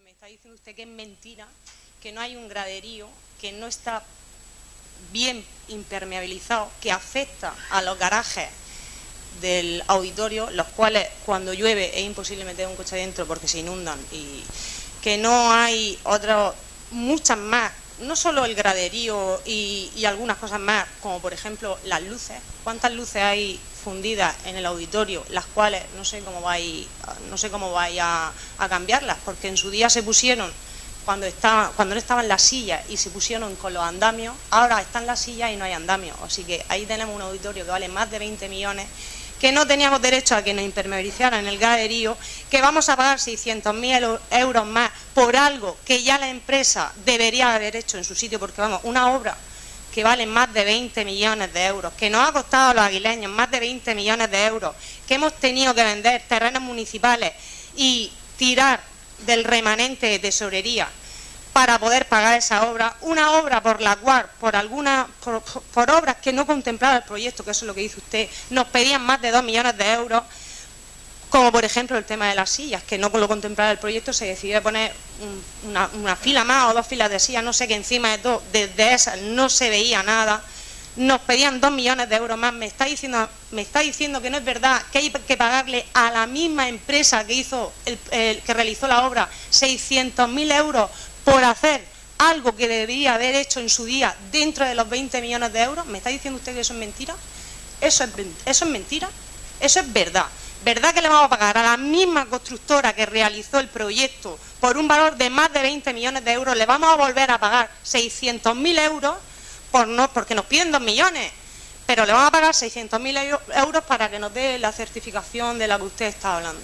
Me está diciendo usted que es mentira, que no hay un graderío, que no está bien impermeabilizado, que afecta a los garajes del auditorio, los cuales cuando llueve es imposible meter un coche adentro porque se inundan, y que no hay otras, muchas más, no solo el graderío y algunas cosas más, como por ejemplo las luces. ¿Cuántas luces hay fundidas en el auditorio, las cuales no sé cómo vais a cambiarlas? Porque en su día se pusieron cuando no estaban las sillas y se pusieron con los andamios, ahora están las sillas y no hay andamios. Así que ahí tenemos un auditorio que vale más de 20 millones, que no teníamos derecho a que nos impermeabilizaran en el graderío, que vamos a pagar 600.000 euros más por algo que ya la empresa debería haber hecho en su sitio, porque vamos, una obra que vale más de 20 millones de euros, que nos ha costado a los aguileños más de 20 millones de euros, que hemos tenido que vender terrenos municipales y tirar del remanente de tesorería para poder pagar esa obra, una obra por la cual, por obras que no contemplaba el proyecto, que eso es lo que dice usted, nos pedían más de 2 millones de euros, como por ejemplo el tema de las sillas, que no lo contemplaba el proyecto, se decidió poner una fila más o 2 filas de sillas, no sé, que encima de esas no se veía nada, nos pedían 2 millones de euros más. Me está diciendo que no es verdad, que hay que pagarle a la misma empresa que que realizó la obra 600.000 euros por hacer algo que debería haber hecho en su día dentro de los 20 millones de euros. ¿Me está diciendo usted que eso es mentira? ¿Eso es mentira? Eso es verdad. ¿Verdad que le vamos a pagar a la misma constructora que realizó el proyecto por un valor de más de 20 millones de euros? Le vamos a volver a pagar 600.000 euros porque nos piden 2 millones, pero le vamos a pagar 600.000 euros para que nos dé la certificación de la que usted está hablando.